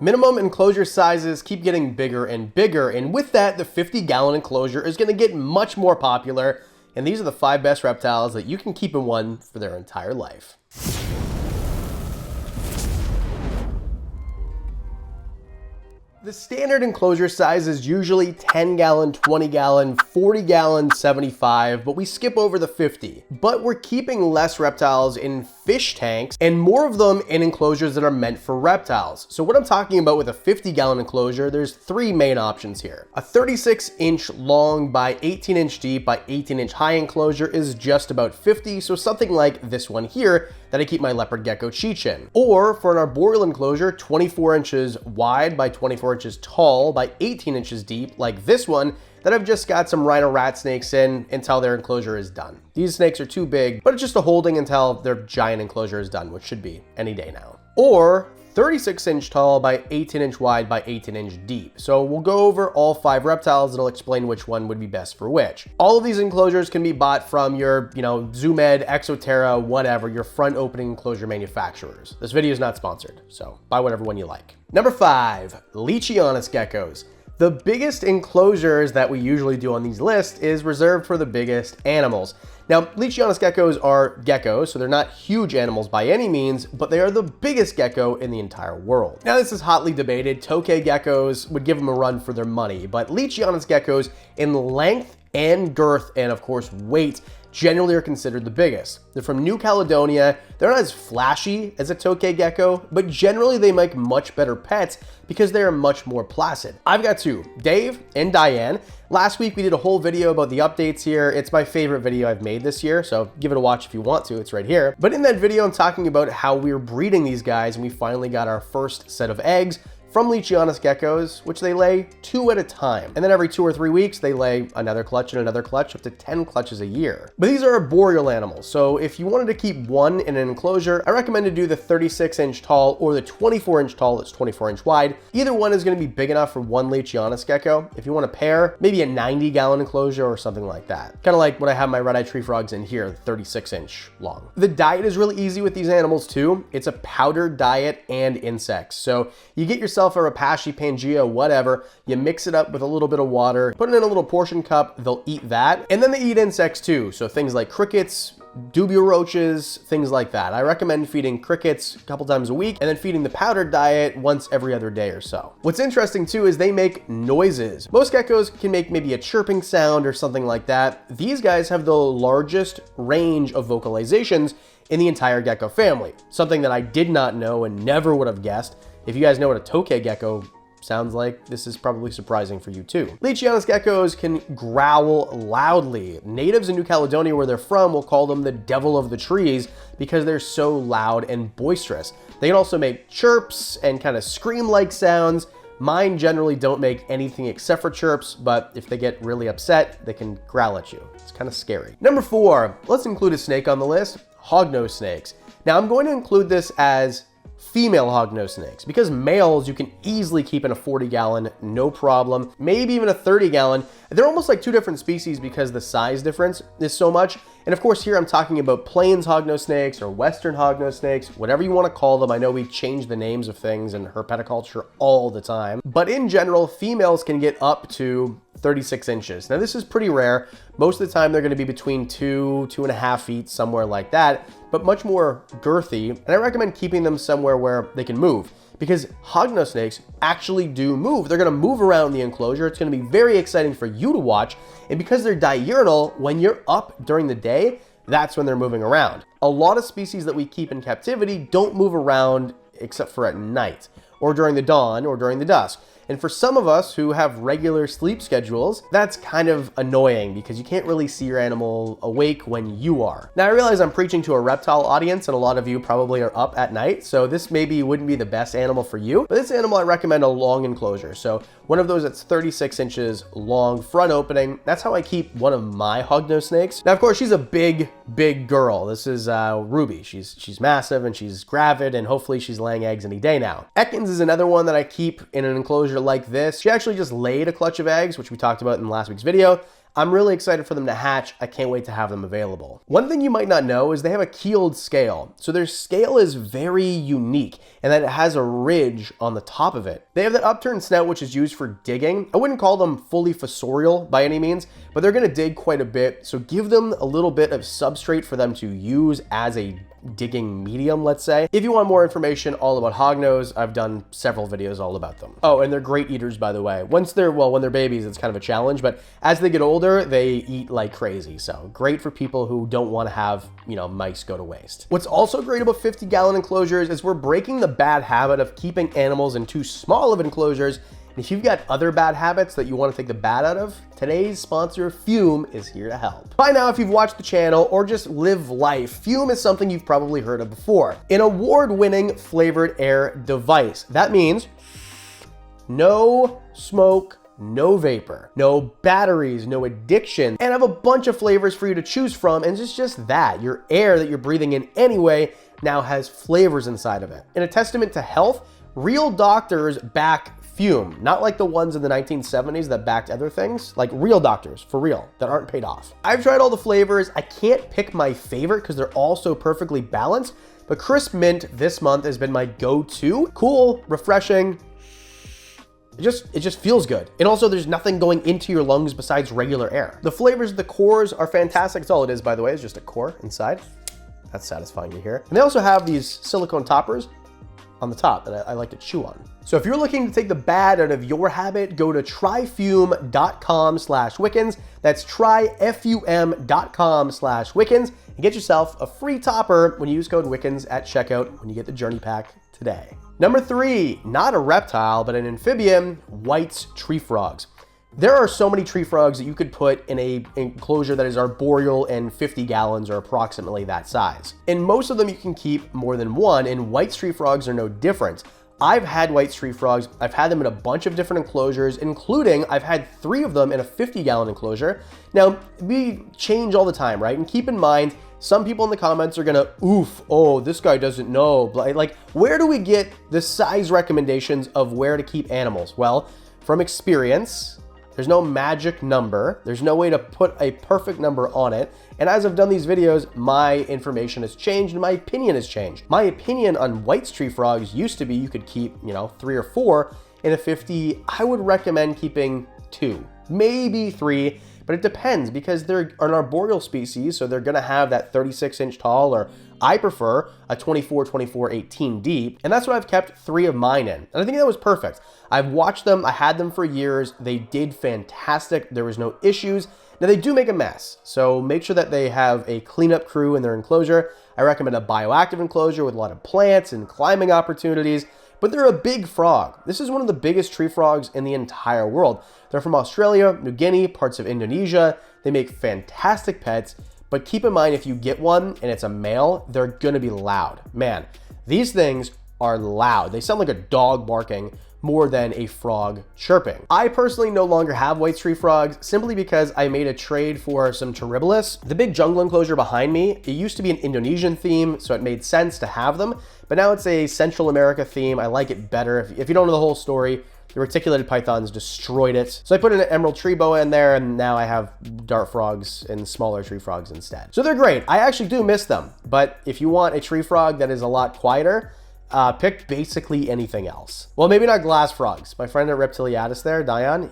Minimum enclosure sizes keep getting bigger and bigger, and with that, the 50-gallon enclosure is going to get much more popular, and these are the 5 best reptiles that you can keep in one for their entire life. The standard enclosure size is usually 10-gallon, 20-gallon, 40-gallon, 75, but we skip over the 50. But we're keeping less reptiles in fish tanks and more of them in enclosures that are meant for reptiles. So what I'm talking about with a 50-gallon enclosure, there's 3 main options here. A 36-inch long by 18-inch deep by 18-inch high enclosure is just about 50, so something like this one here that I keep my Leopard Gecko Cheech in. Or for an arboreal enclosure, 24 inches wide by 24 inches tall by 18 inches deep, like this one that I've just got some rhino rat snakes in until their enclosure is done. These snakes are too big, but it's just a holding until their giant enclosure is done, which should be any day now. Or 36-inch tall by 18-inch wide by 18-inch deep. So we'll go over all 5 reptiles and I'll explain which one would be best for which. All of these enclosures can be bought from your, Zoomed, Exoterra, whatever, your front opening enclosure manufacturers. This video is not sponsored, so buy whatever one you like. Number 5, Luchianis geckos. The biggest enclosures that we usually do on these lists is reserved for the biggest animals. Now, Luchianis geckos are geckos, so they're not huge animals by any means, but they are the biggest gecko in the entire world. Now, this is hotly debated. Tokay geckos would give them a run for their money, but Luchianis geckos in length and girth and, of course, weight generally are considered the biggest. They're from New Caledonia. They're not as flashy as a tokay gecko, but generally they make much better pets because they are much more placid. I've got 2, Dave and Diane. Last week we did a whole video about the updates here. It's my favorite video I've made this year, so give it a watch if you want to, it's right here. But in that video I'm talking about how we're breeding these guys and we finally got our first set of eggs from Luchianis geckos, which they lay 2 at a time. And then every 2 or 3 weeks, they lay another clutch and another clutch, up to 10 clutches a year. But these are arboreal animals, so if you wanted to keep one in an enclosure, I recommend to do the 36-inch tall or the 24-inch tall that's 24-inch wide. Either one is gonna be big enough for one Luchianis gecko. If you want a pair, maybe a 90-gallon enclosure or something like that. Kind of like when I have my red-eyed tree frogs in here, 36-inch long. The diet is really easy with these animals too. It's a powdered diet and insects. So you get yourself a Rapashi, Pangea, whatever, you mix it up with a little bit of water, put it in a little portion cup, they'll eat that. And then they eat insects too, so things like crickets, dubia roaches, things like that. I recommend feeding crickets a couple times a week and then feeding the powdered diet once every other day or so. What's interesting too is they make noises. Most geckos can make maybe a chirping sound or something like that. These guys have the largest range of vocalizations in the entire gecko family, something that I did not know and never would have guessed. If you guys know what a tokay gecko sounds like, this is probably surprising for you too. Luchianis geckos can growl loudly. Natives in New Caledonia, where they're from, will call them the devil of the trees because they're so loud and boisterous. They can also make chirps and kind of scream-like sounds. Mine generally don't make anything except for chirps, but if they get really upset, they can growl at you. It's kind of scary. Number 4, let's include a snake on the list, hognose snakes. Now I'm going to include this as female hognose snakes because males you can easily keep in a 40-gallon, no problem, maybe even a 30-gallon. They're almost like 2 different species because the size difference is so much. And of course here I'm talking about plains hognose snakes or western hognose snakes, whatever you want to call them. I know we change the names of things in herpetoculture all the time, but in general, females can get up to 36 inches. Now this is pretty rare. Most of the time they're going to be between 2.5 feet, somewhere like that, but much more girthy. And I recommend keeping them somewhere where they can move because hognose snakes actually do move. They're going to move around the enclosure. It's going to be very exciting for you to watch. And because they're diurnal, when you're up during the day, that's when they're moving around. A lot of species that we keep in captivity don't move around except for at night or during the dawn or during the dusk. And for some of us who have regular sleep schedules, that's kind of annoying because you can't really see your animal awake when you are. Now I realize I'm preaching to a reptile audience and a lot of you probably are up at night, so this maybe wouldn't be the best animal for you, but this animal I recommend a long enclosure. So one of those that's 36 inches long, front opening. That's how I keep one of my hognose snakes. Now of course she's a big girl. This is Ruby. She's massive and she's gravid and hopefully she's laying eggs any day now. Ekans is another one that I keep in an enclosure like this. She actually just laid a clutch of eggs, which we talked about in last week's video. I'm really excited for them to hatch. I can't wait to have them available. One thing you might not know is they have a keeled scale. So their scale is very unique and then it has a ridge on the top of it. They have that upturned snout, which is used for digging. I wouldn't call them fully fossorial by any means, but they're gonna dig quite a bit. So give them a little bit of substrate for them to use as a digging medium, let's say. If you want more information all about hognose, I've done several videos all about them. Oh, and they're great eaters, by the way. When they're babies, it's kind of a challenge, but as they get older, they eat like crazy. So great for people who don't want to have, mice go to waste. What's also great about 50-gallon enclosures is we're breaking the bad habit of keeping animals in too small of enclosures. And if you've got other bad habits that you want to take the bad out of, today's sponsor, Fume, is here to help. By now, if you've watched the channel or just live life, Fume is something you've probably heard of before. An award-winning flavored air device. That means no smoke, no vapor, no batteries, no addiction, and have a bunch of flavors for you to choose from. And it's just that your air that you're breathing in anyway now has flavors inside of it. In a testament to health, real doctors back Fume, not like the ones in the 1970s that backed other things, like real doctors, for real, that aren't paid off. I've tried all the flavors. I can't pick my favorite because they're all so perfectly balanced, but crisp mint this month has been my go-to. Cool, refreshing. It just feels good. And also there's nothing going into your lungs besides regular air. The flavors of the cores are fantastic. That's all it is, by the way, is just a core inside. That's satisfying to hear. And they also have these silicone toppers on the top that I like to chew on. So if you're looking to take the bad out of your habit, go to tryfume.com/Wickens. That's tryfum.com/Wickens and get yourself a free topper when you use code Wickens at checkout when you get the journey pack today. Number 3, not a reptile, but an amphibian, White's tree frogs. There are so many tree frogs that you could put in a enclosure that is arboreal and 50 gallons or approximately that size. In most of them, you can keep more than one, and White's tree frogs are no different. I've had White's tree frogs. I've had them in a bunch of different enclosures, including I've had 3 of them in a 50-gallon enclosure. Now, we change all the time, right? And keep in mind, some people in the comments are gonna, oof, oh, this guy doesn't know. Like, where do we get the size recommendations of where to keep animals? Well, from experience, there's no magic number. There's no way to put a perfect number on it. And as I've done these videos, my information has changed and my opinion has changed. My opinion on White's tree frogs used to be you could keep, 3 or 4 in a 50. I would recommend keeping 2, maybe 3, but it depends because they're an arboreal species, so they're gonna have that 36-inch tall, or I prefer a 24, 18 deep, and that's what I've kept 3 of mine in. And I think that was perfect. I've watched them, I had them for years, they did fantastic, there was no issues. Now they do make a mess, so make sure that they have a cleanup crew in their enclosure. I recommend a bioactive enclosure with a lot of plants and climbing opportunities, but they're a big frog. This is one of the biggest tree frogs in the entire world. They're from Australia, New Guinea, parts of Indonesia. They make fantastic pets, but keep in mind if you get one and it's a male, they're gonna be loud. Man, these things are loud. They sound like a dog barking more than a frog chirping. I personally no longer have White's tree frogs simply because I made a trade for some Terribilis. The big jungle enclosure behind me, it used to be an Indonesian theme, so it made sense to have them, but now it's a Central America theme. I like it better. If you don't know the whole story, the reticulated pythons destroyed it. So I put an emerald tree boa in there, and now I have dart frogs and smaller tree frogs instead. So they're great. I actually do miss them, but if you want a tree frog that is a lot quieter, pick basically anything else. Well, maybe not glass frogs. My friend at Reptiles there, Dion,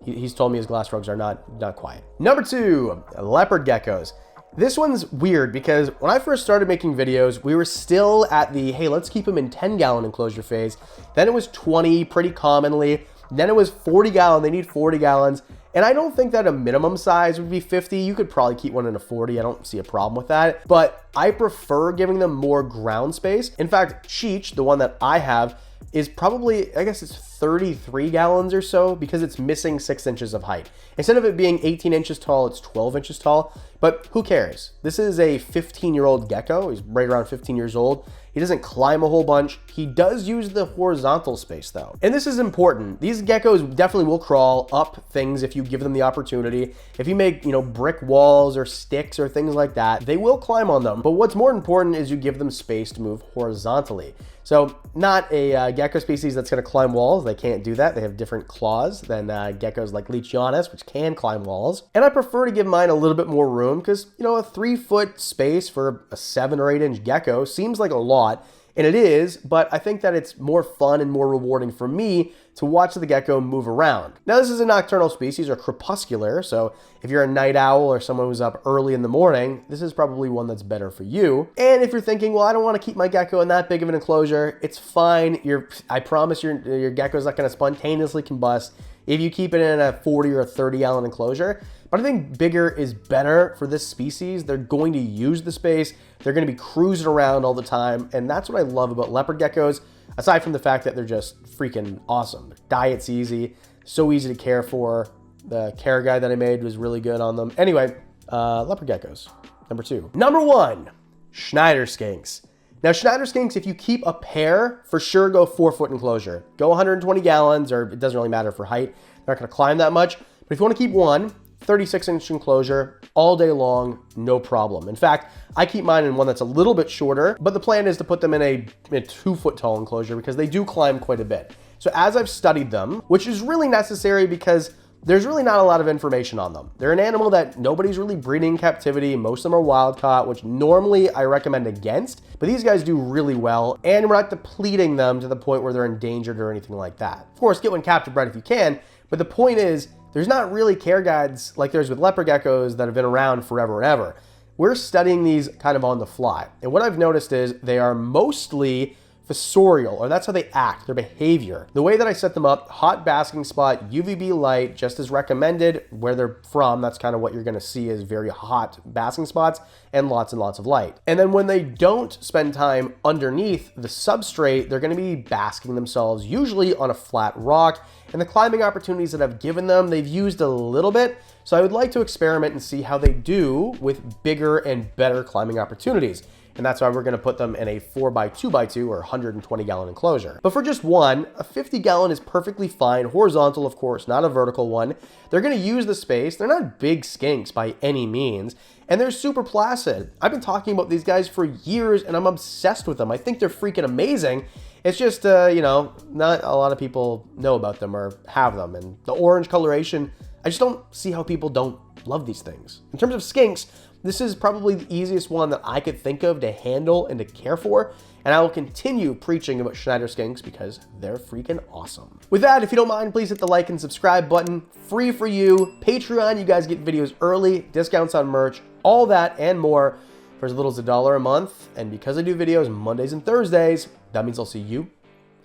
he's told me his glass frogs are not quiet. Number 2, leopard geckos. This one's weird because when I first started making videos, we were still at the, hey, let's keep them in 10-gallon enclosure phase. Then it was 20 pretty commonly. Then it was 40-gallon, they need 40 gallons. And I don't think that a minimum size would be 50. You could probably keep one in a 40. I don't see a problem with that. But I prefer giving them more ground space. In fact, Cheech, the one that I have, is probably, I guess it's 33 gallons or so because it's missing 6 inches of height. Instead of it being 18 inches tall, it's 12 inches tall. But who cares? This is a 15-year-old gecko. He's right around 15 years old. He doesn't climb a whole bunch. He does use the horizontal space though. And this is important. These geckos definitely will crawl up things if you give them the opportunity. If you make, brick walls or sticks or things like that, they will climb on them. But what's more important is you give them space to move horizontally. So not a gecko species that's gonna climb walls. They can't do that. They have different claws than geckos like Luchianis, which can climb walls. And I prefer to give mine a little bit more room because, a 3-foot space for a 7 or 8 inch gecko seems like a lot. And it is, but I think that it's more fun and more rewarding for me to watch the gecko move around. Now, this is a nocturnal species, or crepuscular, so if you're a night owl or someone who's up early in the morning, this is probably one that's better for you. And if you're thinking, well, I don't want to keep my gecko in that big of an enclosure, it's fine. I promise your gecko's not going to spontaneously combust if you keep it in a 40 or 30 gallon enclosure. But I think bigger is better for this species. They're going to use the space. They're going to be cruising around all the time. And that's what I love about leopard geckos, aside from the fact that they're just freaking awesome. Their diet's easy, so easy to care for. The care guide that I made was really good on them. Anyway, leopard geckos, number 2. Number 1, Schneider Skinks. Now, Schneider Skinks, if you keep a pair, for sure go 4-foot enclosure. Go 120 gallons, or it doesn't really matter for height. They're not going to climb that much. But if you want to keep one, 36-inch enclosure all day long, no problem. In fact, I keep mine in one that's a little bit shorter, but the plan is to put them in a 2-foot tall enclosure because they do climb quite a bit. So as I've studied them, which is really necessary because there's really not a lot of information on them. They're an animal that nobody's really breeding in captivity. Most of them are wild caught, which normally I recommend against, but these guys do really well, and we're not depleting them to the point where they're endangered or anything like that. Of course, get one captive bred if you can, but the point is, there's not really care guides like there's with leopard geckos that have been around forever and ever. We're studying these kind of on the fly. And what I've noticed is they are mostly fossorial, or that's how they act, their behavior. The way that I set them up, hot basking spot, UVB light, just as recommended. Where they're from, that's kind of what you're gonna see is very hot basking spots and lots of light. And then when they don't spend time underneath the substrate, they're gonna be basking themselves, usually on a flat rock. And the climbing opportunities that I've given them, they've used a little bit. So I would like to experiment and see how they do with bigger and better climbing opportunities. And that's why we're gonna put them in a 4x2x2 or 120 gallon enclosure. But for just one, a 50 gallon is perfectly fine, horizontal of course, not a vertical one. They're gonna use the space. They're not big skinks by any means, and they're super placid. I've been talking about these guys for years and I'm obsessed with them. I think they're freaking amazing. It's just, you know, not a lot of people know about them or have them. And the orange coloration, I just don't see how people don't love these things. In terms of skinks, this is probably the easiest one that I could think of to handle and to care for, and I will continue preaching about Schneider Skinks because they're freaking awesome. With that, if you don't mind, please hit the like and subscribe button. Free for you. Patreon, you guys get videos early, discounts on merch, all that and more for as little as $1 a month. And because I do videos Mondays and Thursdays, that means I'll see you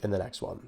in the next one.